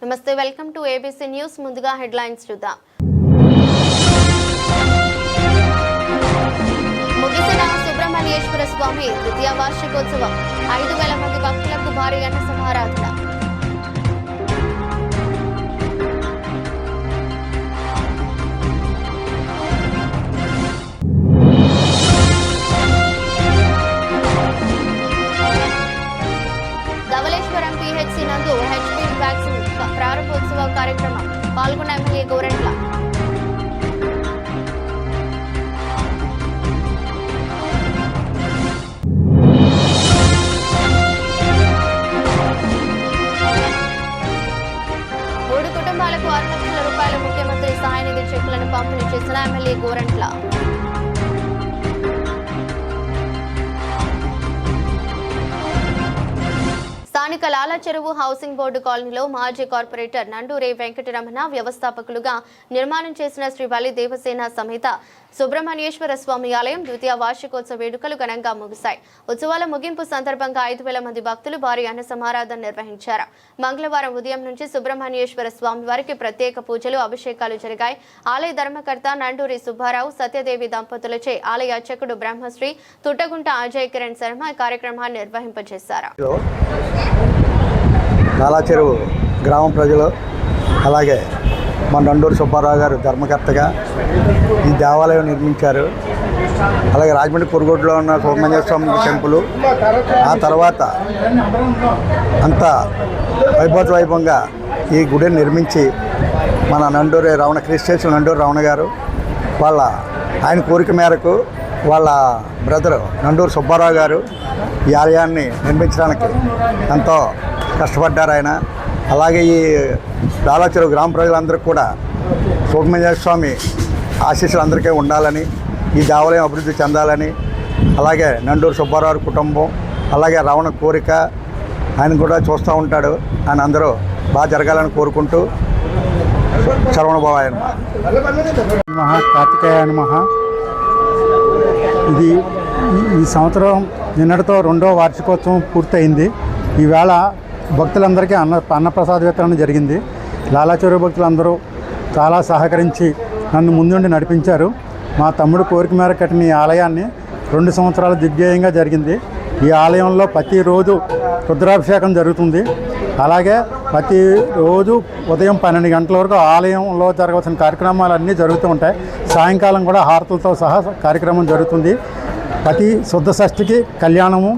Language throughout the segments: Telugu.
నమస్తే, వెల్కమ్ టు ఏబీసీ న్యూస్. ముందుగా హెడ్లైన్స్ చూద్దాం. ముగిసిన సుబ్రహ్మణ్యేశ్వర స్వామి ద్వితీయ వార్షికోత్సవం. 5,000 మంది భక్తులకు భారీ అన్న సమారాధన. ధవళేశ్వరం పీహెచ్సీ నందు హెచ్పివి వ్యాక్సిన్ ప్రారంభోత్సవ కార్యక్రమం. పాల్గొన్న ఎమ్మెల్యే గోరంట్ల. మూడు కుటుంబాలకు 6 లక్షల రూపాయల ముఖ్యమంత్రి సహాయ నిధి చెక్కులను పంపిణీ చేసిన ఎమ్మెల్యే గోరంట్ల. స్థానిక లాలా చెరువు హౌసింగ్ బోర్డు కాలనీలో మాజీ కార్పొరేటర్ నండూరి వెంకటరమణ వ్యవస్థాపకులుగా నిర్మాణం చేసిన శ్రీ బలి దేవసేన సమేత సుబ్రహ్మణ్యేశ్వర స్వామి ఆలయం ద్వితీయ వార్షికోత్సవ వేడుకలు ఘనంగా ముగిశాయి. ఉత్సవాల ముగింపు సందర్భంగా 5,000 మంది భక్తులు భారీ అన్న సమారాధన నిర్వహించారు. మంగళవారం ఉదయం నుంచి సుబ్రహ్మణ్యేశ్వర స్వామి వారికి ప్రత్యేక పూజలు, అభిషేకాలు జరిగాయి. ఆలయ ధర్మకర్త నండూరి సుబ్బారావు, సత్యదేవి దంపతులచే ఆలయ అర్చకుడు బ్రహ్మశ్రీ తుట్టగుంట అజయ్ కిరణ్ శర్మ ఈ కార్యక్రమాన్ని నిర్వహింపజేశారు. లాలా చెరువు గ్రామం ప్రజలు, అలాగే మన నండూరి సుబ్బారావు గారు ధర్మకర్తగా ఈ దేవాలయం నిర్మించారు. అలాగే రాజమండ్రి పురుగోడ్లో ఉన్న సుబ్రహ్మణ్య స్వామి టెంపుల్, ఆ తర్వాత అంతా వైభవంగా ఈ గుడిని నిర్మించి మన నండూరి రమణ క్రిస్టియన్స్ నండూరి రమణ గారు ఆయన కోరిక మేరకు వాళ్ళ బ్రదర్ నండూరి సుబ్బారావు గారు ఈ ఆలయాన్ని నిర్మించడానికి ఎంతో కష్టపడ్డారు ఆయన. అలాగే ఈ లాలా చెరువు గ్రామ ప్రజలందరికీ కూడా సుబ్రహ్మణ్య స్వామి ఆశీస్సులు అందరికీ ఉండాలని, ఈ దేవాలయం అభివృద్ధి చెందాలని, అలాగే నండూరి సుబ్బారావు కుటుంబం, అలాగే రమణ కోరిక ఆయన కూడా చూస్తూ ఉంటాడు. ఆయన అందరూ బాగా జరగాలని కోరుకుంటూ శరవణభవాయ నమః, కార్తికేయ నమః. ఇది ఈ సంవత్సరం నిన్నటితో 2వ వార్షికోత్సవం పూర్తయింది. ఈవేళ భక్తులందరికీ అన్నప్రసాద వితరణ జరిగింది. లాలా చెరువు భక్తులందరూ చాలా సహకరించి నన్ను ముందుండి నడిపించారు. మా తమ్ముడు కోరిక మేర కట్టిన ఈ ఆలయాన్ని 2 సంవత్సరాలు దిగ్విజయంగా జరిగింది. ఈ ఆలయంలో ప్రతిరోజు రుద్రాభిషేకం జరుగుతుంది. అలాగే ప్రతిరోజు ఉదయం 12 గంటల వరకు ఆలయంలో జరగవలసిన కార్యక్రమాలన్నీ జరుగుతూ ఉంటాయి. సాయంకాలం కూడా హారతులతో సహా కార్యక్రమం జరుగుతుంది. ప్రతి శుద్ధ షష్ఠికి కళ్యాణము,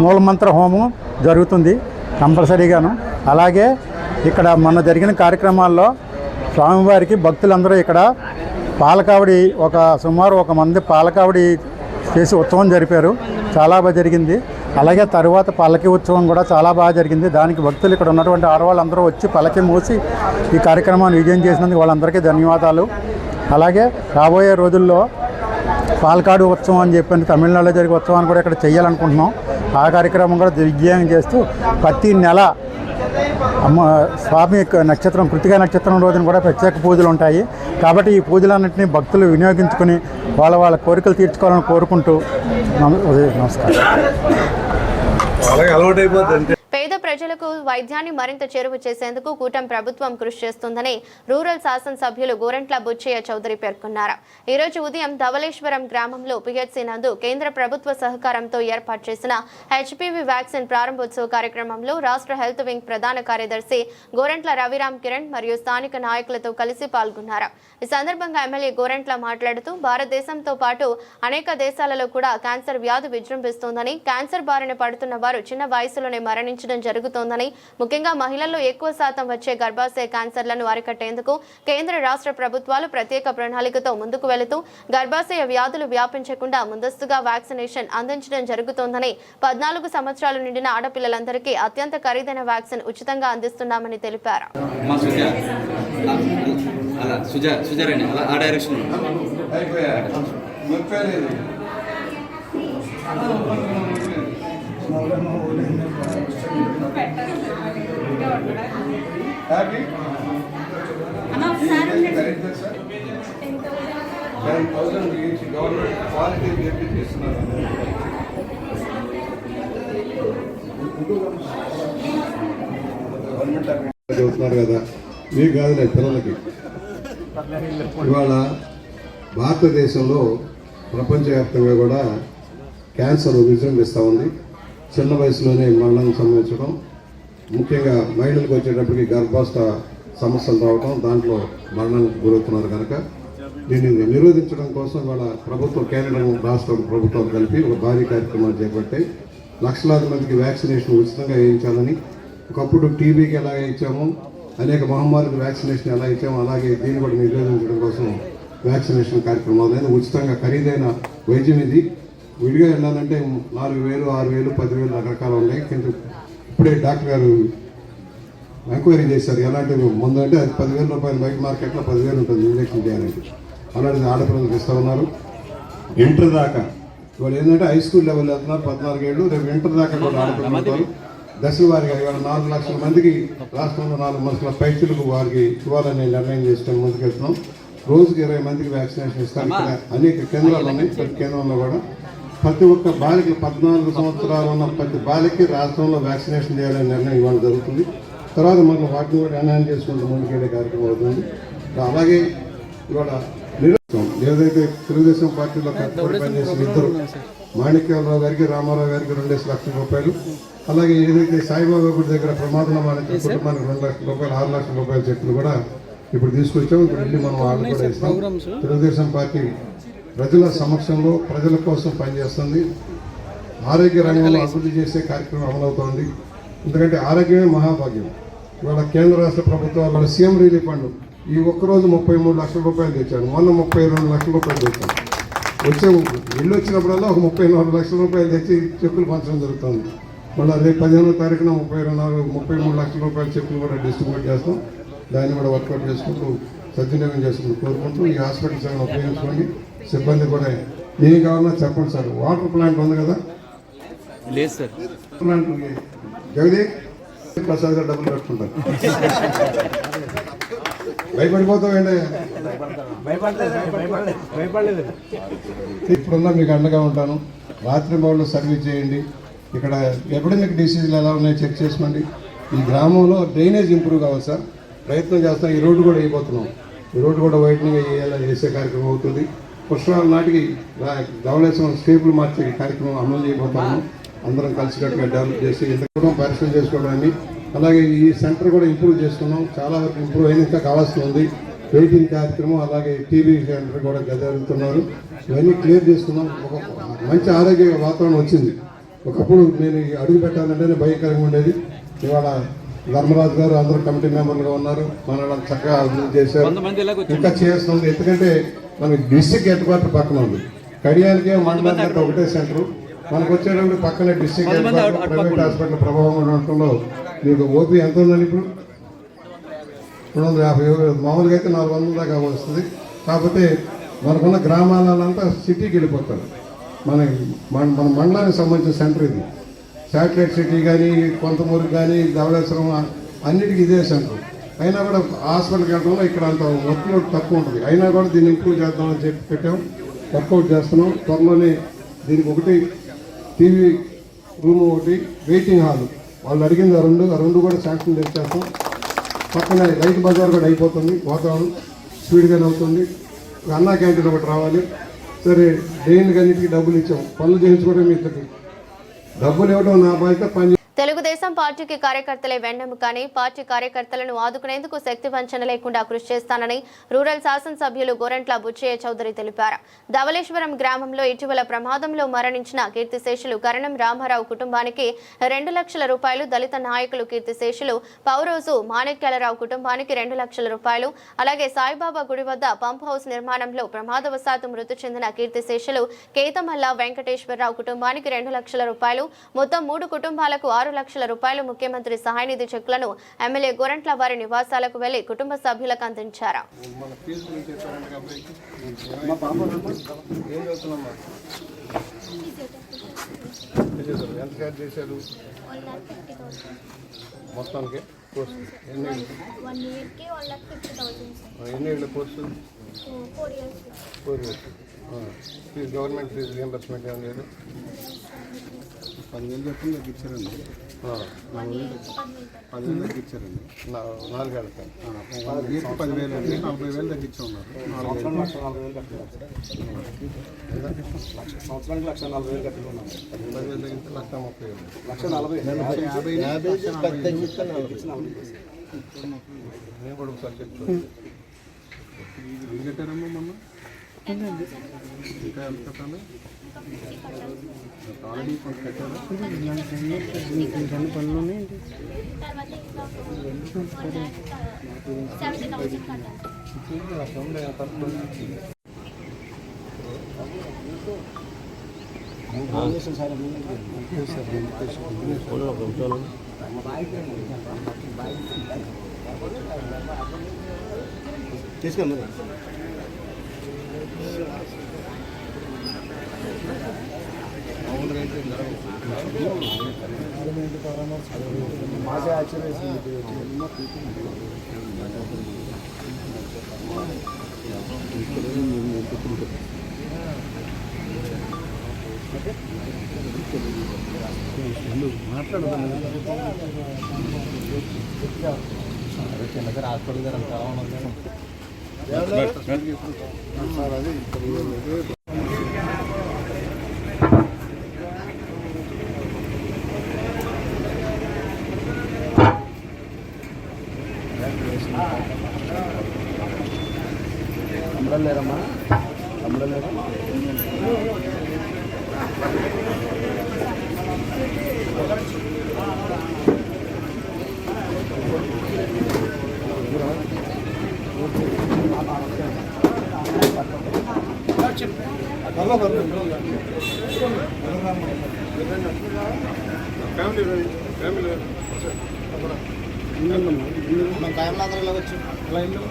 మూలమంత్ర హోమం జరుగుతుంది కంపల్సరీగాను. అలాగే ఇక్కడ మొన్న జరిగిన కార్యక్రమాల్లో స్వామివారికి భక్తులందరూ ఇక్కడ పాలకావడి సుమారు 1 మంది పాలకావడి చేసి ఉత్సవం జరిపారు. చాలా బాగా జరిగింది. అలాగే తరువాత పల్లకి ఉత్సవం కూడా చాలా బాగా జరిగింది. దానికి భక్తులు ఇక్కడ ఉన్నటువంటి ఆడవాళ్ళందరూ వచ్చి పల్లకి మోసి ఈ కార్యక్రమాన్ని విజయం చేసినందుకు వాళ్ళందరికీ ధన్యవాదాలు. అలాగే రాబోయే రోజుల్లో పాలకాడు ఉత్సవం అని చెప్పి తమిళనాడులో జరిగే ఉత్సవాన్ని కూడా ఇక్కడ చేయాలనుకుంటున్నాం. ఆ కార్యక్రమం కూడా దిగ్విజయం చేస్తూ ప్రతి నెల స్వామి నక్షత్రం కృతికా నక్షత్రం రోజున కూడా ప్రత్యేక పూజలు ఉంటాయి. కాబట్టి ఈ పూజలన్నింటినీ భక్తులు వినియోగించుకుని వాళ్ళ కోరికలు తీర్చుకోవాలని కోరుకుంటూ నమస్కారం. పేద ప్రజలకు వైద్యాన్ని మరింత చేరువ చేసేందుకు కూటమి ప్రభుత్వం కృషి చేస్తుందని రూరల్ శాసనసభ్యులు గోరంట్ల బుచ్చయ్య చౌదరి పేర్కొన్నారు. ఈ రోజు ఉదయం ధవళేశ్వరం గ్రామంలో పీహెచ్సీ నందు కేంద్ర ప్రభుత్వ సహకారంతో ఏర్పాటు చేసిన హెచ్పివి వ్యాక్సిన్ ప్రారంభోత్సవ కార్యక్రమంలో రాష్ట్ర హెల్త్ వింగ్ ప్రధాన కార్యదర్శి గోరంట్ల రవిరామ్ కిరణ్ మరియు స్థానిక నాయకులతో కలిసి పాల్గొన్నారు. ఈ సందర్భంగా ఎమ్మెల్యే గోరంట్ల మాట్లాడుతూ భారతదేశంతో పాటు అనేక దేశాలలో కూడా క్యాన్సర్ వ్యాధి విజృంభిస్తోందని, క్యాన్సర్ బారిన పడుతున్న వారు చిన్న వయసులోనే మరణించడం జరుగుతోందని, ముఖ్యంగా మహిళల్లో ఎక్కువ శాతం వచ్చే గర్భాశయ క్యాన్సర్లను అరికట్టేందుకు కేంద్ర రాష్ట్ర ప్రభుత్వాలు ప్రత్యేక ప్రణాళికతో ముందుకు వెళుతూ గర్భాశయ వ్యాధులు వ్యాపించకుండా ముందస్తుగా వ్యాక్సినేషన్ అందించడం జరుగుతోందని, 14 సంవత్సరాలు నిండిన ఆడపిల్లలందరికీ అత్యంత ఖరీదైన వ్యాక్సిన్ ఉచితంగా అందిస్తున్నామని తెలిపారు. చూస్తున్నారు కదా, మీకు కాదులే పిల్లలకి. ఇవాళ భారతదేశంలో ప్రపంచవ్యాప్తంగా కూడా క్యాన్సర్ విజృంభిస్తూ ఉంది. చిన్న వయసులోనే మరణం సంభవించడం, ముఖ్యంగా మహిళలకు వచ్చేటప్పటికి గర్భాస్థ సమస్యలు రావడం, దాంట్లో మరణానికి గురవుతున్నారు కనుక దీన్ని నిరోధించడం కోసం ఇవాళ ప్రభుత్వం, కేంద్ర రాష్ట్ర ప్రభుత్వాలు కలిపి ఒక భారీ కార్యక్రమాలు చేపట్టాయి. లక్షలాది మందికి వ్యాక్సినేషన్ ఉచితంగా వేయించాలని, ఒకప్పుడు టీబీకి ఎలా ఇచ్చామో, అనేక మహమ్మారికి వ్యాక్సినేషన్ ఎలా ఇచ్చామో, అలాగే దీన్ని కూడా నిరోధించడం కోసం వ్యాక్సినేషన్ కార్యక్రమాలు అనేది ఉచితంగా ఖరీదైన వైద్యం. ఇది విడిగా వెళ్ళాలంటే 4,000, 6,000, 10,000 రకరకాలు ఉన్నాయి. কিন্তু ఇప్పుడే డాక్టర్ గారు ఎంక్వైరీ చేశారు, ఎలాంటి ముందు అంటే అది 10,000 రూపాయలు, బయట మార్కెట్లో 10,000 ఉంటుంది ఇంజక్షన్ చేయాలంటే. అలాంటిది ఆడపిల్లలకు ఇస్తూ ఉన్నారు. ఇంటర్ దాకా ఇవాళ ఏంటంటే హై స్కూల్ లెవెల్ వెళ్తున్నారు, 14 ఏళ్ళు, రేపు ఇంటర్ దాకా కూడా ఆడపిల్లలు ఉంటారు. దశల వారిగా ఇవాళ 4 లక్షల మందికి రాష్ట్రంలో 4 లక్షల పైచులకు వారికి ఇవ్వాలని నిర్ణయం చేసుకొని ముందుకెళ్తున్నాం. రోజుకి 20 మందికి వ్యాక్సినేషన్ ఇస్తాం. ఇక్కడ అనేక కేంద్రాలు ఉన్నాయి. ప్రతి కేంద్రంలో కూడా ప్రతి ఒక్క బాలిక 14 సంవత్సరాలు ఉన్న ప్రతి బాలికకి రాష్ట్రంలో వ్యాక్సినేషన్ చేయాలనే నిర్ణయం ఇవాళ జరుగుతుంది. తర్వాత మనం వాటిని కూడా ఎన్హాన్స్ చేసుకుంటూ ముందుకెళ్ళే కార్యక్రమం అవుతుంది. అలాగే ఇవాళ ఏదైతే తెలుగుదేశం పార్టీలో కట్టుబడి పనిచేసిన ఇద్దరు మాణిక్యాలరావు గారికి, రామారావు గారికి 2 లక్షల రూపాయలు, అలాగే ఏదైతే సాయిబాబా గుడి దగ్గర ప్రమాదంలో మాణిక్య కుటుంబానికి 2 లక్షల రూపాయలు, 6 లక్షల రూపాయల చెక్కులు కూడా ఇప్పుడు తీసుకొచ్చాం. ఇప్పుడు వెళ్ళి మనం వాళ్ళు కూడా ఇస్తాం. తెలుగుదేశం పార్టీ ప్రజల సమక్షంలో ప్రజల కోసం పనిచేస్తుంది. ఆరోగ్య రంగంలో అభివృద్ధి చేసే కార్యక్రమం అమలవుతోంది. ఎందుకంటే ఆరోగ్యమే మహాభాగ్యం. ఇవాళ కేంద్ర రాష్ట్ర ప్రభుత్వాలు వాళ్ళ సీఎం రిలీఫ్ ఫండ్ ఈ ఒక్కరోజు 33 లక్షల రూపాయలు తెచ్చాను. మొన్న 32 లక్షల రూపాయలు తెచ్చాను. వచ్చే ఇల్లు వచ్చినప్పుడల్లా ఒక 34 లక్షల రూపాయలు తెచ్చి చెక్కులు పంచడం జరుగుతుంది. మళ్ళీ రేపు 15వ తారీఖున 33 లక్షల రూపాయల చెక్కులు కూడా డిస్ట్రిబ్యూట్ చేస్తాం. దాన్ని కూడా వర్కౌట్ చేసుకుంటూ సద్వినియోగం చేసుకుంటూ కోరుకుంటూ ఈ హాస్పిటల్ సేవను ఉపయోగించుకోండి. సిబ్బంది కూడా ఏం కావాలన్నా చెప్పండి సార్. వాటర్ ప్లాంట్ ఉంది కదా, లేదు సార్. ప్లాంట్ జగదీప్ ప్రసాద్ గారు డబ్బులు కట్టుకుంటారు. భయపడిపోతామండి. ఇప్పుడున్నా మీకు అండగా ఉంటాను. రాత్రి బౌళ్ళు సర్వీస్ చేయండి. ఇక్కడ ఎపిడమిక్ డిసీజులు ఎలా ఉన్నాయో చెక్ చేసుకోండి. ఈ గ్రామంలో డ్రైనేజ్ ఇంప్రూవ్ కావాలి సార్, ప్రయత్నం చేస్తాం. ఈ రోడ్డు కూడా అయిపోతున్నాం. ఈ రోడ్డు కూడా వైట్నింగ్ చేసే కార్యక్రమం అవుతుంది. పుష్కరాల నాటికి ధవళేశ్వరం స్టేపులు మార్చే కార్యక్రమం అమలు చేయబోతాము. అందరం కలిసికట్టుగా డెవలప్ చేసి ఇంత కూడా పరిశ్రమ చేసుకోవడాన్ని, అలాగే ఈ సెంటర్ కూడా ఇంప్రూవ్ చేసుకున్నాం. చాలా వరకు ఇంప్రూవ్ అయిన ఇంకా కావాల్సి ఉంది. వెయిటింగ్ కార్యక్రమం, అలాగే టీవీ సెంటర్ కూడా జరుగుతున్నారు. ఇవన్నీ క్లియర్ చేసుకున్నాం. ఒక మంచి ఆరోగ్య వాతావరణం వచ్చింది. ఒకప్పుడు నేను అడుగు పెట్టాలంటేనే భయంకరంగా ఉండేది. ఇవాళ ధర్మరాజు గారు అందరూ కమిటీ మెంబర్లుగా ఉన్నారు. మన చక్కగా అభివృద్ధి చేశారు, ఇంకా చేస్తుంది. ఎందుకంటే మనకి డిస్ట్రిక్ట్ హెడ్ క్వార్టర్ పక్కన ఉంది. కడియానికే మండలానికి ఒకటే సెంటర్. మనకు వచ్చేటప్పుడు పక్కనే district head quarter, private hospital ప్రభావం ఉండటంలో మీకు ఓపీ ఎంత ఉందండి? ఇప్పుడు 250. మామూలుగా అయితే 400 దాకా వస్తుంది. కాకపోతే మనకున్న గ్రామాలంతా సిటీకి వెళ్ళిపోతారు. మన మండలానికి సంబంధించిన సెంటర్ ఇది. శాటిలైట్ సిటీ కానీ, కొంతమూరు కానీ, ధవళేశ్వరం అన్నిటికీ ఇదే సెంటర్. అయినా కూడా హాస్పిటల్కి వెళ్ళడంలో ఇక్కడ అంత వర్క్లోడ్ తక్కువ ఉంటుంది. అయినా కూడా దీన్ని ఇంప్రూవ్ చేద్దామని చెప్పి పెట్టాం. వర్కౌట్ చేస్తున్నాం. త్వరలోనే దీనికి ఒకటి టీవీ రూమ్, ఒకటి వెయిటింగ్ హాల్ వాళ్ళు అడిగింది ఆ రెండు కూడా శాంక్షన్ చేస్తాం. పక్కనే రైతు బజార్ కూడా అయిపోతుంది. వాతావరణం స్పీడ్గానే అవుతుంది. అన్నా క్యాంటీన్ ఒకటి రావాలి. సరే, దేనికి అన్నిటికీ డబ్బులు ఇచ్చాం. పనులు చేయించుకోవడం మీ డబ్బులు ఇవ్వడం నా బాధ్యత. పని తెలుగుదేశం పార్టీకి కార్యకర్తలే వెన్నెముకని, పార్టీ కార్యకర్తలను ఆదుకునేందుకు శక్తి వంచన లేకుండా కృషి చేస్తానని రూరల్ శాసనసభ్యులు గోరంట్ల బుచ్చయ్య చౌదరి తెలిపారు. ధవళేశ్వరం గ్రామంలో ఇటీవల ప్రమాదంలో మరణించిన కీర్తిశేషులు కరణం రామారావు కుటుంబానికి 2 లక్షల రూపాయలు, దళిత నాయకులు కీర్తిశేషులు పౌరోజు మాణిక్యాలరావు కుటుంబానికి 2 లక్షల రూపాయలు, అలాగే సాయిబాబా గుడి వద్ద పంప్ హౌస్ నిర్మాణంలో ప్రమాదవశాత్తు మృతి చెందిన కీర్తిశేషులు కేతమల్ల వెంకటేశ్వరరావు కుటుంబానికి 2 లక్షల రూపాయలు, మొత్తం 3 కుటుంబాలకు 6 లక్షల రూపాయలు ముఖ్యమంత్రి సహాయ నిధి చెక్కులను ఎమ్మెల్యే గోరంట్ల వారి నివాసాలకు వెళ్లి కుటుంబ సభ్యులకు అందించారు. గవర్నమెంట్ ఫీజు రియంబర్స్మెంట్ ఏం లేదు. 10,000 చెప్పండి, ఇచ్చారండి. 10,000 తగ్గించారండి 4 ఏళ్ళకి. వీరికి 10,000 అండి, 40,000 తగ్గించి ఉన్నారు. సంవత్సరానికి 1,40,000 కట్టుకున్నాం. 10,000 తగ్గిస్తే 1,30,000. 1,40,000 నేను కూడా ఒకసారి చెప్తాను. ఎన్ని కట్టారమ్మా మొన్న? ఇంకా ఎంత కట్టాలి? ఆల్రెడీ కొంత కట్టారా? తీసుకెళ్ళి మాకే ఆశ్చర్యం. హాస్పిటల్ గారు అంతా సార్ అది అమ్మడం లేరమ్మా, అమ్మడం లేరా? మన కాయలందరూ ఇలా వచ్చి లైన్లో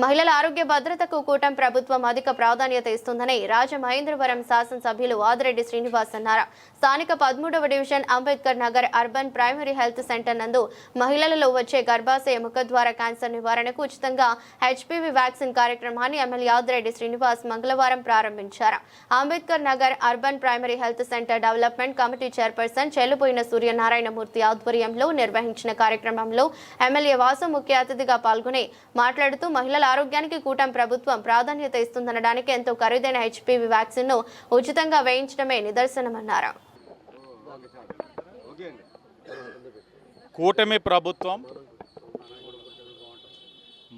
మహిళల ఆరోగ్య భద్రతకు కూటమి ప్రభుత్వం అధిక ప్రాధాన్యత ఇస్తుందని రాజమహేంద్రవరం శాసనసభ్యులు ఆదిరెడ్డి శ్రీనివాస్ అన్నారు. స్థానిక 13వ division Ambedkar Nagar urban primary health centre నందు మహిళలలో వచ్చే గర్భాశయ ముఖద్వార క్యాన్సర్ నివారణకు ఉచితంగా హెచ్పివి వ్యాక్సిన్ కార్యక్రమాన్ని ఎమ్మెల్యే ఆదిరెడ్డి శ్రీనివాస్ మంగళవారం ప్రారంభించారు. Ambedkar Nagar urban primary health centre development committee chairperson Chellupoyina Suryanarayanamurthy ఆధ్వర్యంలో నిర్వహించిన కార్యక్రమంలో ఎమ్మెల్యే వాసు ముఖ్య అతిథిగా పాల్గొని మాట్లాడుతూ మహిళల ఆరోగ్యానికి కూటమి ప్రభుత్వం ప్రాధాన్యత ఇస్తుందనడానికి ఎంతో ఖరీదైన హెచ్పివి వ్యాక్సిన్ ను ఉచితంగా వేయించడమే నిదర్శనమన్నారు. కూటమి ప్రభుత్వం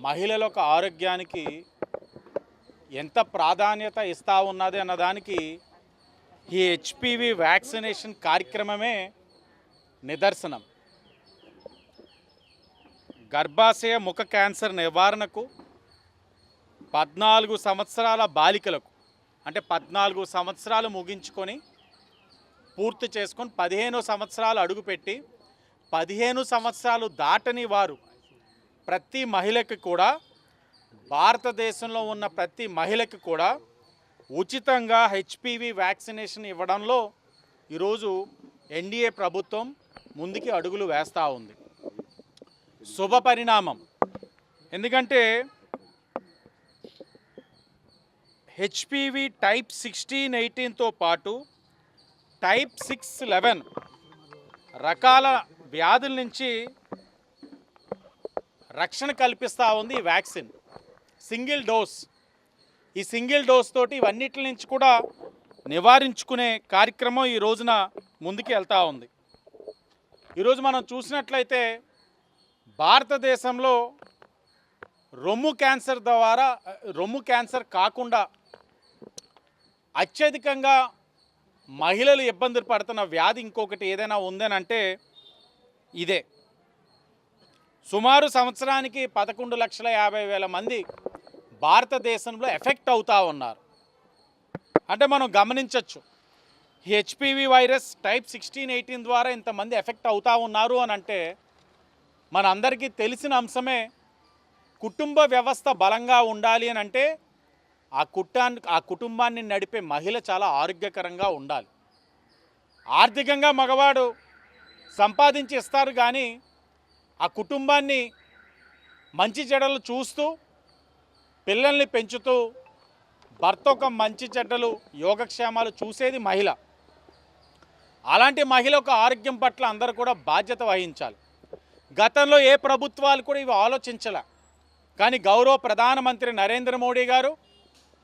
మహిళల ఆరోగ్యానికి ఎంత ప్రాధాన్యత ఇస్తా ఉన్నది అన్నదానికి ఈ హెచ్పివి వ్యాక్సినేషన్ కార్యక్రమమే నిదర్శనం. గర్భాశయ ముఖ క్యాన్సర్ నివారణకు 14 సంవత్సరాల బాలికలకు అంటే 14 సంవత్సరాలు ముగించుకొని పూర్తి చేసుకొని 15 సంవత్సరాలు అడుగుపెట్టి 15 సంవత్సరాలు దాటని వారు ప్రతి మహిళకి కూడా భారతదేశంలో ఉన్న ప్రతి మహిళకి కూడా ఉచితంగా హెచ్పివి వ్యాక్సినేషన్ ఇవ్వడంలో ఈరోజు ఎన్డీఏ ప్రభుత్వం ముందుకి అడుగులు వేస్తూ ఉంది. శుభ పరిణామం. ఎందుకంటే హెచ్పివి టైప్ 16, 18తో పాటు టైప్ 6, 11 రకాల వ్యాధుల నుంచి రక్షణ కల్పిస్తూ ఉంది ఈ వ్యాక్సిన్. Single dose. ఈ సింగిల్ డోస్ తోటి ఇవన్నిటి నుంచి కూడా నివారించుకునే కార్యక్రమం ఈ రోజున ముందుకు వెళ్తూ ఉంది. ఈరోజు మనం చూసినట్లయితే భారతదేశంలో రొమ్ము క్యాన్సర్ కాకుండా అత్యధికంగా మహిళలు ఇబ్బందులు పడుతున్న వ్యాధి ఇంకొకటి ఏదైనా ఉందనంటే ఇదే. సుమారు సంవత్సరానికి 11,50,000 మంది భారతదేశంలో ఎఫెక్ట్ అవుతూ ఉన్నారు. అంటే మనం గమనించవచ్చు, హెచ్పివి వైరస్ టైప్ 16-18 ద్వారా ఇంతమంది ఎఫెక్ట్ అవుతూ ఉన్నారు అని అంటే మన అందరికీ తెలిసిన అంశమే. కుటుంబ వ్యవస్థ బలంగా ఉండాలి అని అంటే ఆ కుటుంబాన్ని నడిపే మహిళ చాలా ఆరోగ్యకరంగా ఉండాలి. ఆర్థికంగా మగవాడు సంపాదించి ఇస్తారు, కానీ ఆ కుటుంబాన్ని మంచి చెడ్డలు చూస్తూ పిల్లల్ని పెంచుతూ భర్త ఒక మంచి చెడ్డలు యోగక్షేమాలు చూసేది మహిళ. అలాంటి మహిళ ఒక ఆరోగ్యం పట్ల అందరూ కూడా బాధ్యత వహించాలి. గతంలో ఏ ప్రభుత్వాలు కూడా ఇవి ఆలోచించలే, కానీ గౌరవ ప్రధానమంత్రి నరేంద్ర మోడీ గారు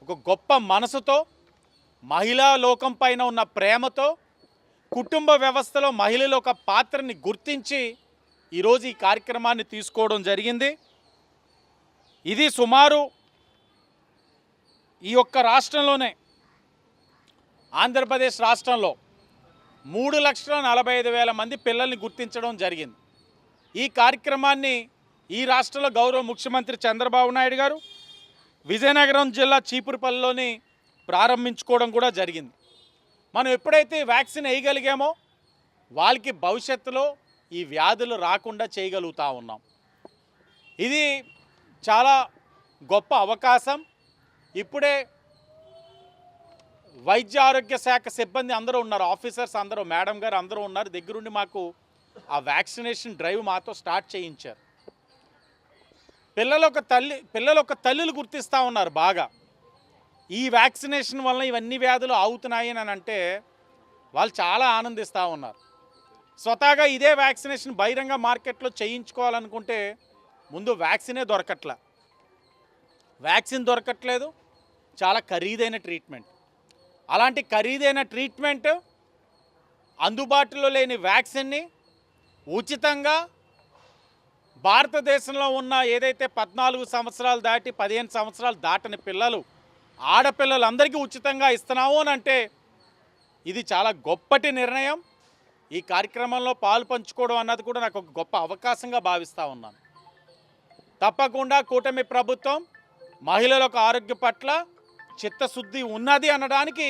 ఒక గొప్ప మనసుతో, మహిళా లోకం పైన ఉన్న ప్రేమతో, కుటుంబ వ్యవస్థలో మహిళల ఒక పాత్రని గుర్తించి ఈరోజు ఈ కార్యక్రమాన్ని తీసుకోవడం జరిగింది. ఇది సుమారు ఈ ఒక్క రాష్ట్రంలోనే, ఆంధ్రప్రదేశ్ రాష్ట్రంలో 3,45,000 మంది పిల్లల్ని గుర్తించడం జరిగింది. ఈ కార్యక్రమాన్ని ఈ రాష్ట్రంలో గౌరవ ముఖ్యమంత్రి చంద్రబాబు నాయుడు గారు విజయనగరం జిల్లా చీపురుపల్లిలోని ప్రారంభించుకోవడం కూడా జరిగింది. మనం ఎప్పుడైతే వ్యాక్సిన్ వేయగలిగామో వాళ్ళకి భవిష్యత్తులో ఈ వ్యాధులు రాకుండా చేయగలుగుతూ ఉన్నాం. ఇది చాలా గొప్ప అవకాశం. ఇప్పుడే వైద్య ఆరోగ్య శాఖ సిబ్బంది అందరూ ఉన్నారు, ఆఫీసర్స్ అందరూ, మేడం గారు అందరూ ఉన్నారు, దగ్గరుండి మాకు ఆ వ్యాక్సినేషన్ డ్రైవ్ మాతో స్టార్ట్ చేయించారు. పిల్లలు ఒక తల్లులు గుర్తిస్తూ ఉన్నారు బాగా. ఈ వ్యాక్సినేషన్ వలన ఇవన్నీ వ్యాధులు ఆగుతున్నాయి అని అంటే వాళ్ళు చాలా ఆనందిస్తూ ఉన్నారు. స్వతహాగా ఇదే వ్యాక్సినేషన్ బహిరంగ మార్కెట్లో చేయించుకోవాలనుకుంటే ముందు వ్యాక్సినే వ్యాక్సిన్ దొరకట్లేదు, చాలా ఖరీదైన ట్రీట్మెంట్. అలాంటి ఖరీదైన ట్రీట్మెంట్, అందుబాటులో లేని వ్యాక్సిన్ని ఉచితంగా భారతదేశంలో ఉన్న ఏదైతే 14 సంవత్సరాలు దాటి 15 సంవత్సరాలు దాటని పిల్లలు, ఆడపిల్లలందరికీ ఉచితంగా ఇస్తున్నాము అని అంటే ఇది చాలా గొప్పటి నిర్ణయం. ఈ కార్యక్రమంలో పాలు పంచుకోవడం అన్నది కూడా నాకు ఒక గొప్ప అవకాశంగా భావిస్తూ ఉన్నాను. తప్పకుండా కూటమి ప్రభుత్వం మహిళలకు ఆరోగ్య పట్ల చిత్తశుద్ధి ఉన్నది అనడానికి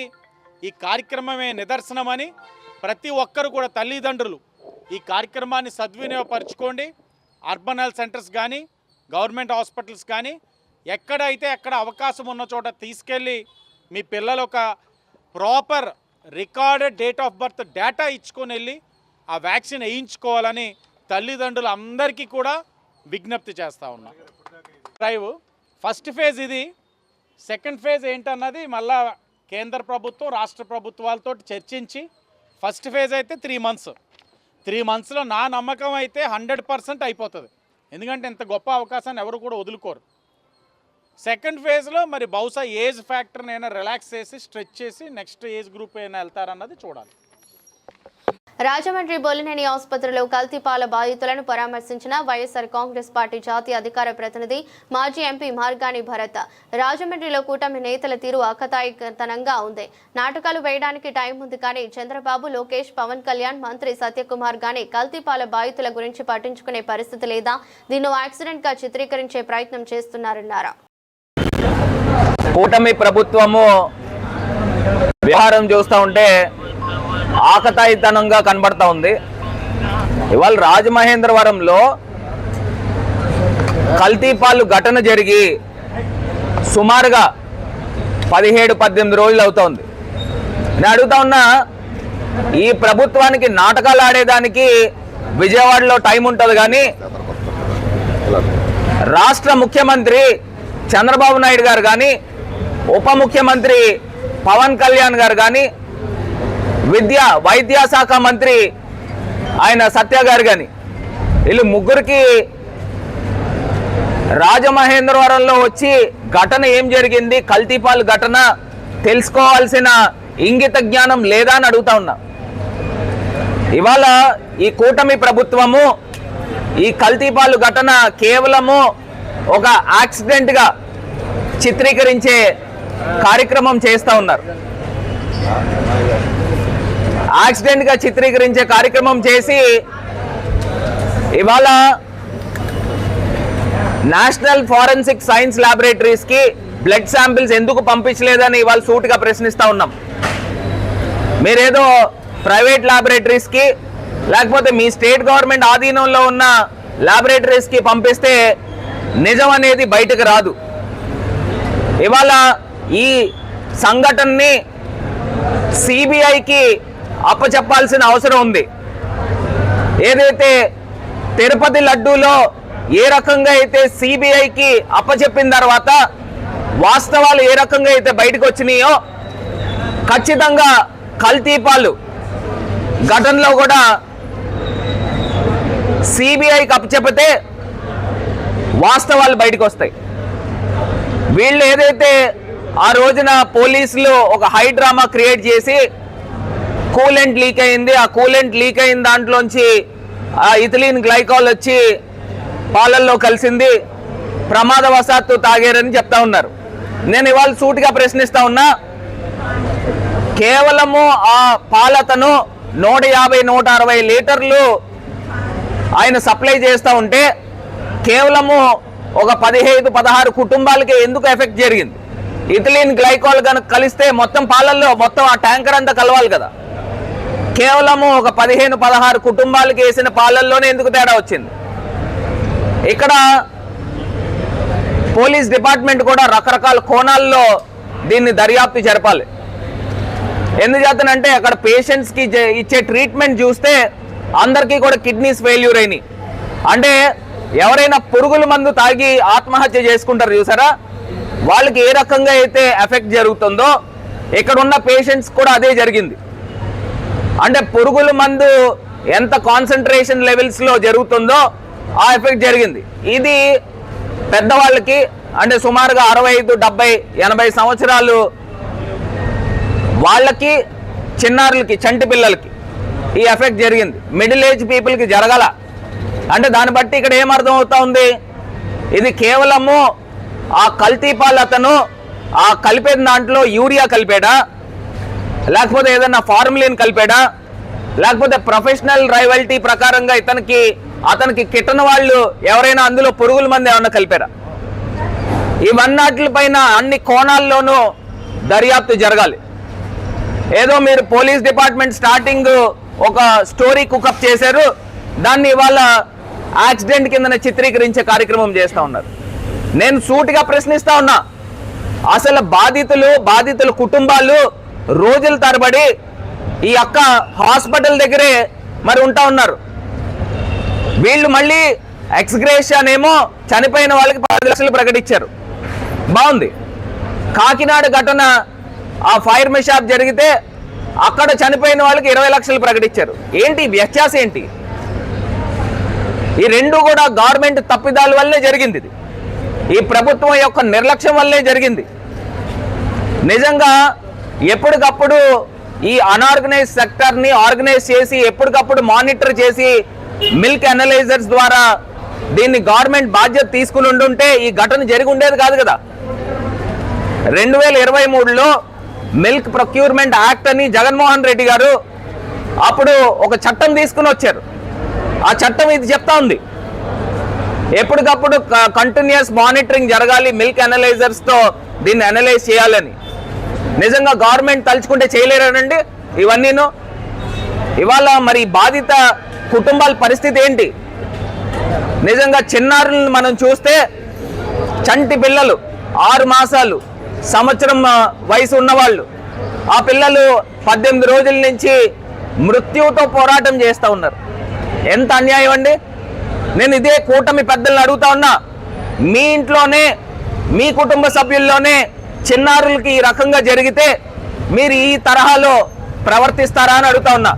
ఈ కార్యక్రమమే నిదర్శనమని ప్రతి ఒక్కరు కూడా, తల్లిదండ్రులు ఈ కార్యక్రమాన్ని సద్వినియోగపరచుకోండి. అర్బన్ హెల్త్ సెంటర్స్ కానీ, గవర్నమెంట్ హాస్పిటల్స్ కానీ, ఎక్కడైతే ఎక్కడ అవకాశం ఉన్న చోట తీసుకెళ్ళి మీ పిల్లలు ఒక proper recorded date of birth data ఇచ్చుకొని వెళ్ళి ఆ వ్యాక్సిన్ వేయించుకోవాలని తల్లిదండ్రులు అందరికీ కూడా విజ్ఞప్తి చేస్తూ ఉన్నాం. డ్రైవ్ ఫస్ట్ ఫేజ్ ఇది. సెకండ్ ఫేజ్ ఏంటన్నది మళ్ళా కేంద్ర ప్రభుత్వం రాష్ట్ర ప్రభుత్వాలతో చర్చించి, ఫస్ట్ ఫేజ్ అయితే 3 మంత్స్. 3 మంత్స్లో నా నమ్మకం అయితే 100% అయిపోతుంది. ఎందుకంటే ఇంత గొప్ప అవకాశాన్ని ఎవరు కూడా వదులుకోరు. సెకండ్ ఫేజ్లో మరి బహుశా ఏజ్ ఫ్యాక్టర్ని అయినా రిలాక్స్ చేసి, స్ట్రెచ్ చేసి నెక్స్ట్ ఏజ్ గ్రూప్ అయినా వెళ్తారన్నది చూడాలి. రాజమండ్రి బొలినేని ఆసుపత్రిలో కల్తీపాల బాధితులను పరామర్శించిన వైఎస్ఆర్ కాంగ్రెస్ పార్టీ జాతీయ అధికార ప్రతినిధి మాజీ ఎంపీ మార్గాని భరత్. రాజమండ్రిలో కూటమి నేతల తీరు ఆకతాయితనంగా ఉంది. నాటకాలు వేయడానికి టైం ఉంది, కానీ చంద్రబాబు, లోకేష్, పవన్ కళ్యాణ్, మంత్రి సత్యకుమార్ గాని కల్తీపాల బాధితుల గురించి పట్టించుకునే పరిస్థితి లేదా? దీన్ని యాక్సిడెంట్ గా చిత్రీకరించే ప్రయత్నం చేస్తున్నారన్నారు. కూటమి ప్రభుత్వము వ్యవహారం చూస్తూ ఉంటే ఆకతాయితనంగా కనబడతా ఉంది. ఇవాళ రాజమహేంద్రవరంలో కల్తీపాలు ఘటన జరిగి సుమారుగా 17-18 రోజులు అవుతోంది. నేను అడుగుతా ఉన్నా, ఈ ప్రభుత్వానికి నాటకాలు ఆడేదానికి విజయవాడలో టైం ఉంటుంది, కానీ రాష్ట్ర ముఖ్యమంత్రి చంద్రబాబు నాయుడు గారు కానీ, ఉప ముఖ్యమంత్రి పవన్ కళ్యాణ్ గారు కానీ, వైద్యశాఖ మంత్రి ఆయన సత్య గారు కానీ, వీళ్ళు ముగ్గురికి రాజమహేంద్రవరంలో వచ్చి ఘటన ఏం జరిగింది, కల్తీపాలు ఘటన తెలుసుకోవాల్సిన ఇంగిత జ్ఞానం లేదా అని అడుగుతా ఉన్నా. ఇవాళ ఈ కూటమి ప్రభుత్వము ఈ కల్తీపాలు ఘటన కేవలము ఒక యాక్సిడెంట్గా చిత్రీకరించే కార్యక్రమం చేస్తూ ఉన్నారు. యాక్సిడెంట్గా చిత్రీకరించే కార్యక్రమం చేసి ఇవాళ నేషనల్ ఫారెన్సిక్ సైన్స్ ల్యాబొరేటరీస్కి బ్లడ్ శాంపిల్స్ ఎందుకు పంపించలేదని ఇవాళ సూటిగా ప్రశ్నిస్తూ ఉన్నాం. మీరేదో ప్రైవేట్ ల్యాబొరేటరీస్కి లేకపోతే మీ స్టేట్ గవర్నమెంట్ ఆధీనంలో ఉన్న ల్యాబొరేటరీస్కి పంపిస్తే నిజం అనేది బయటకు రాదు. ఇవాళ ఈ సంఘటనని సిబిఐకి అప్పచెప్పాల్సిన అవసరం ఉంది. ఏదైతే తిరుపతి లడ్డూలో ఏ రకంగా అయితే సిబిఐకి అప్పచెప్పిన తర్వాత వాస్తవాలు ఏ రకంగా అయితే బయటకు వచ్చినాయో ఖచ్చితంగా కల్తీపాలు ఘటనలో కూడా సిబిఐకి అప్పచెప్పితే వాస్తవాలు బయటకు వస్తాయి. వీళ్ళు ఏదైతే ఆ రోజున పోలీసులు ఒక హై డ్రామా క్రియేట్ చేసి కూలెంట్ లీక్ అయింది, ఆ కూలెంట్ లీక్ అయిన దాంట్లోంచి ఆ ఇథిలీన్ గ్లైకాల్ వచ్చి పాలల్లో కలిసింది, ప్రమాదవశాత్తు తాగారని చెప్తా ఉన్నారు. నేను ఇవాళ సూటిగా ప్రశ్నిస్తా ఉన్నా, కేవలము ఆ పాలతను 150-160 లీటర్లు ఆయన సప్లై చేస్తూ ఉంటే కేవలము ఒక 15-16 కుటుంబాలకి ఎందుకు ఎఫెక్ట్ జరిగింది? ఇథిలీన్ గ్లైకాల్ కనుక కలిస్తే మొత్తం పాలల్లో మొత్తం ఆ ట్యాంకర్ అంతా కలవాలి కదా. కేవలము ఒక 15-16 కుటుంబాలకి వేసిన పాలల్లోనే ఎందుకు తేడా వచ్చింది? ఇక్కడ పోలీస్ డిపార్ట్మెంట్ కూడా రకరకాల కోణాల్లో దీన్ని దర్యాప్తు జరపాలి. ఎందుచేతనంటే అక్కడ పేషెంట్స్కి ఇచ్చే ట్రీట్మెంట్ చూస్తే అందరికీ కూడా కిడ్నీస్ ఫెయిల్యూర్ అయినాయి. అంటే ఎవరైనా పురుగుల మందు తాగి ఆత్మహత్య చేసుకుంటారు చూసారా, వాళ్ళకి ఏ రకంగా అయితే ఎఫెక్ట్ జరుగుతుందో ఇక్కడ ఉన్న పేషెంట్స్ కూడా అదే జరిగింది. అంటే పురుగుల మందు ఎంత కాన్సన్ట్రేషన్ లెవెల్స్లో జరుగుతుందో ఆ ఎఫెక్ట్ జరిగింది. ఇది పెద్దవాళ్ళకి అంటే సుమారుగా 65, 70, 80 సంవత్సరాలు వాళ్ళకి, చిన్నారులకి, చంటి పిల్లలకి ఈ ఎఫెక్ట్ జరిగింది. మిడిల్ ఏజ్ పీపుల్కి జరగల. అంటే దాన్ని బట్టి ఇక్కడ ఏమర్థం అవుతా ఉంది, ఇది కేవలము ఆ కల్తీపాలు అతను ఆ కలిపేది దాంట్లో యూరియా కలిపాడా, లేకపోతే ఏదన్నా ఫార్ములిన్ కలిపాడా, లేకపోతే ప్రొఫెషనల్ రైవల్టీ ప్రకారంగా అతనికి కిట్టన వాళ్ళు ఎవరైనా అందులో పురుగుల మంది ఏమన్నా కలిపారా? ఇవన్నిటిపైన అన్ని కోణాల్లోనూ దర్యాప్తు జరగాలి. ఏదో మీరు పోలీస్ డిపార్ట్మెంట్ స్టార్టింగ్ ఒక స్టోరీ కుకప్ చేశారు, దాన్ని ఇవాళ యాక్సిడెంట్ కింద చిత్రీకరించే కార్యక్రమం చేస్తూ ఉన్నారు. నేను సూటిగా ప్రశ్నిస్తా ఉన్నా, అసలు బాధితుల కుటుంబాలు రోజుల తరబడి ఈ అక్క హాస్పిటల్ దగ్గరే మరి ఉంటా ఉన్నారు. వీళ్ళు మళ్ళీ ఎక్స్గ్రేషన్ ఏమో చనిపోయిన వాళ్ళకి 10 లక్షలు ప్రకటించారు. బాగుంది. కాకినాడ ఘటన ఆ ఫైర్ మిషాప్ జరిగితే అక్కడ చనిపోయిన వాళ్ళకి 20 లక్షలు ప్రకటించారు. ఏంటి వ్యత్యాసం ఏంటి? ఈ రెండు కూడా గవర్నమెంట్ తప్పిదాల వల్లే జరిగింది. ఇది ఈ ప్రభుత్వం యొక్క నిర్లక్ష్యం వల్లే జరిగింది. నిజంగా ఎప్పటికప్పుడు ఈ అన్ఆర్గనైజ్ సెక్టర్ని ఆర్గనైజ్ చేసి ఎప్పటికప్పుడు మానిటర్ చేసి మిల్క్ అనలైజర్స్ ద్వారా దీన్ని గవర్నమెంట్ బాధ్యత తీసుకుని ఉండుంటే ఈ ఘటన జరిగి ఉండేది కాదు కదా. 2023లో మిల్క్ ప్రొక్యూర్మెంట్ యాక్ట్ అని జగన్మోహన్ రెడ్డి గారు అప్పుడు ఒక చట్టం తీసుకుని వచ్చారు. ఆ చట్టం ఇది చెప్తా ఉంది, ఎప్పటికప్పుడు కంటిన్యూస్ మానిటరింగ్ జరగాలి, మిల్క్ అనలైజర్స్తో దీన్ని అనలైజ్ చేయాలని. నిజంగా గవర్నమెంట్ తలుచుకుంటే చేయలేరనండి ఇవన్నీను. ఇవాళ మరి బాధిత కుటుంబాల పరిస్థితి ఏంటి? నిజంగా చిన్నారులను మనం చూస్తే చంటి పిల్లలు 6 మాసాలు, సంవత్సరం వయసు ఉన్నవాళ్ళు, ఆ పిల్లలు 18 రోజుల నుంచి మృత్యువుతో పోరాటం చేస్తూ ఉన్నారు. ఎంత అన్యాయం అండి. నేను ఇదే కూటమి పెద్దలను అడుగుతా ఉన్నా, మీ ఇంట్లోనే మీ కుటుంబ సభ్యుల్లోనే చిన్నారులకి ఈ రకంగా జరిగితే మీరు ఈ తరహాలో ప్రవర్తిస్తారా అని అడుగుతా ఉన్నా.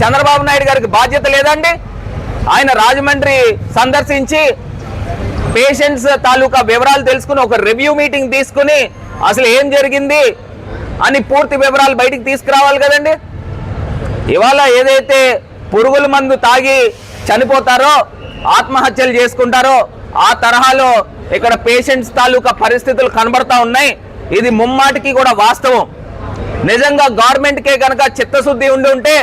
చంద్రబాబు నాయుడు గారికి బాధ్యత లేదండి? ఆయన రాజమండ్రి సందర్శించి పేషెంట్స్ తాలూకా వివరాలు తెలుసుకుని ఒక రివ్యూ మీటింగ్ తీసుకుని అసలు ఏం జరిగింది అని పూర్తి వివరాలు బయటికి తీసుకురావాలి కదండి. ఇవాళ ఏదైతే పురుగుల మందు తాగి చనిపోతారో, ఆత్మహత్యలు చేసుకుంటారో ఆ తరహాలో ఇక్కడ పేషెంట్స్ తాలూకా పరిస్థితులు కనబడతా ఉన్నాయి. ఇది ముమ్మాటికి కూడా వాస్తవం. నిజంగా గవర్నమెంట్కే కనుక చిత్తశుద్ధి ఉండి ఉంటే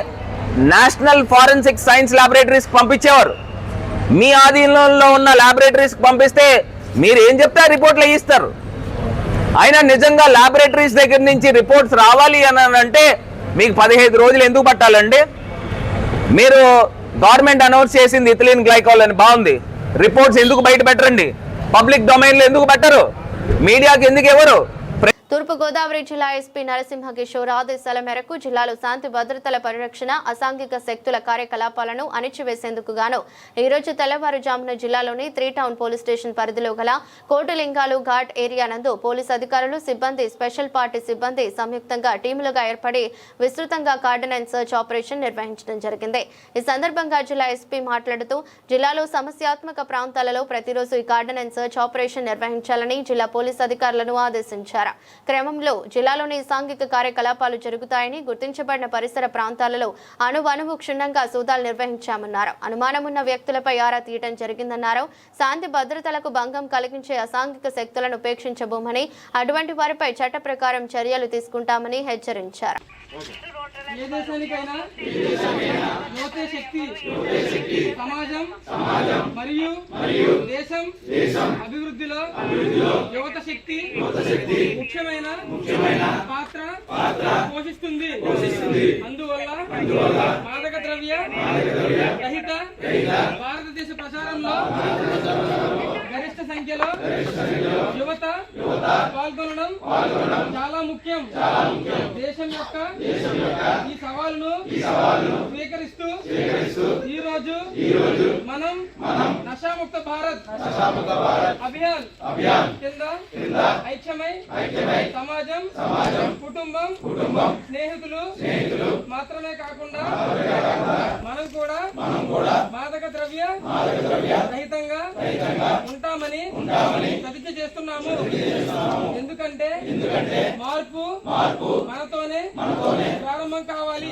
నేషనల్ ఫారెన్సిక్ సైన్స్ ల్యాబొరేటరీస్కి పంపించేవారు. మీ ఆధీనంలో ఉన్న ల్యాబొరేటరీస్కి పంపిస్తే మీరు ఏం చెప్తే ఆ రిపోర్ట్లు ఇస్తారు. అయినా నిజంగా ల్యాబొరేటరీస్ దగ్గర నుంచి రిపోర్ట్స్ రావాలి అని అంటే మీకు 15 రోజులు ఎందుకు పట్టాలండి? మీరు గవర్నమెంట్ అనౌన్స్ చేసింది ఇథిలీన్ గ్లైకాల్ అని బాగుంది, రిపోర్ట్స్ ఎందుకు బయట పెట్టరండి? పబ్లిక్ డొమైన్లో ఎందుకు పెట్టరు? మీడియాకి ఎందుకు ఎవరు? తూర్పుగోదావరి జిల్లా ఎస్పీ నరసింహ కిషోర్ ఆదేశాల మేరకు జిల్లాలో శాంతి భద్రతల పరిరక్షణ, అసాంఘిక శక్తుల కార్యకలాపాలను అణిచివేసేందుకు గాను ఈరోజు తెల్లవారుజామున జిల్లాలోని 3 టౌన్ పోలీస్ స్టేషన్ పరిధిలో గల కోటిలింగాలు ఘాట్ ఏరియా నందు పోలీస్ అధికారులు, సిబ్బంది, స్పెషల్ పార్టీ సిబ్బంది సంయుక్తంగా టీములుగా ఏర్పడి విస్తృతంగా కార్డన్ అండ్ సర్చ్ ఆపరేషన్ నిర్వహించడం జరిగింది. ఈ సందర్భంగా జిల్లా ఎస్పీ మాట్లాడుతూ జిల్లాలో సమస్యాత్మక ప్రాంతాలలో ప్రతిరోజు ఈ కార్డన్ అండ్ సర్చ్ ఆపరేషన్ నిర్వహించాలని జిల్లా పోలీస్ అధికారులను ఆదేశించారు. క్రమంలో జిల్లాలోని సాంఘిక కార్యకలాపాలు జరుగుతాయని గుర్తించబడిన పరిసర ప్రాంతాలలో అణువణువు క్షుణ్ణంగా సోదాలు నిర్వహించామన్నారు. అనుమానమున్న వ్యక్తులపై ఆరా తీయడం జరిగిందన్నారు. శాంతి భద్రతలకు భంగం కలిగించే అసాంఘిక శక్తులను ఉపేక్షించబోమని, అటువంటి వారిపై చట్ట ప్రకారం చర్యలు తీసుకుంటామని హెచ్చరించారు. ఏ దేశానికైనా యువతే శక్తి, సమాజం మరియు దేశం అభివృద్ధిలో యువత శక్తి ముఖ్యమైన పాత్ర పోషిస్తుంది. అందువల్ల మాదక ద్రవ్య రహిత భారతదేశ ప్రచారంలో గరిష్ట సంఖ్యలో యువత పాల్గొనడం చాలా ముఖ్యం. దేశం యొక్క ఈ సవాలును స్వీకరిస్తూ ఈ రోజు మనం నషాముక్త భారత్ అభియాన్ కింద ఐక్యమై సమాజం, కుటుంబం, స్నేహితులు మాత్రమే కాకుండా మనం కూడా మాదక ద్రవ్య రహితంగా ఉంటామని ప్రతిజ్ఞ చేస్తున్నాము. ఎందుకంటే మార్పు మనతోనే ప్రారంభం కావాలి.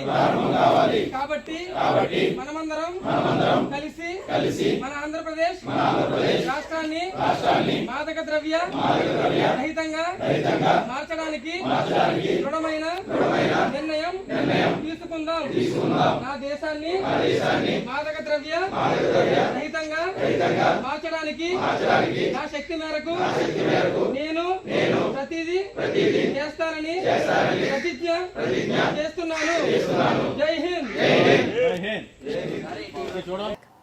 కాబట్టి మనమందరం కలిసి మన ఆంధ్రప్రదేశ్ రాష్ట్రాన్ని మాదక ద్రవ్య రహితంగా మార్చడానికి దృఢమైన నిర్ణయం తీసుకుందాం. నా దేశాన్ని మాదక ద్రవ్య రహితంగా మార్చడానికి నా శక్తి మేరకు నేను ప్రతిదీ చేస్తానని ప్రతిజ్ఞ చేస్తున్నాను. జై హింద్.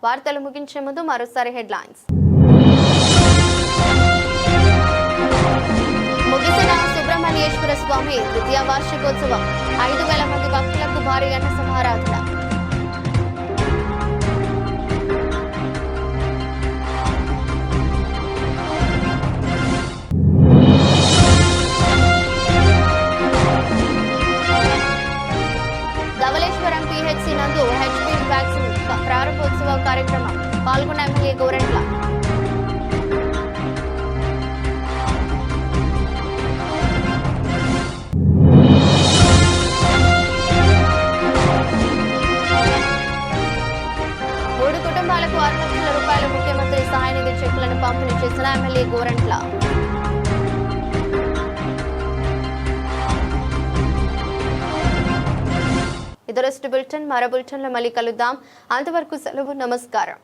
వార్తలు ముగించే ముందు మరోసారి హెడ్లైన్స్. ముగిసిన సుబ్రహ్మణ్యేశ్వర స్వామి ద్వితీయ వార్షికోత్సవం, 5,000 మంది భక్తులకు భారీ అన్న సమారాధన. ధవళేశ్వరం పిహెచ్సి నందు హెచ్పి వ్యాక్సిన్ ప్రారంభోత్సవ కార్యక్రమం, పాల్గొన్న ఎమ్మెల్యే గోరంట్ల. మూడు కుటుంబాలకు 6 లక్షల రూపాయల ముఖ్యమంత్రి సహాయ నిధి చెక్కులను పంపిణీ చేసిన ఎమ్మెల్యే గోరంట్ల. ఇదొరస్ట్ బులెటిన్. మరో బులెటిన్లో మళ్ళీ కలుద్దాం. అంతవరకు సెలవు. నమస్కారం.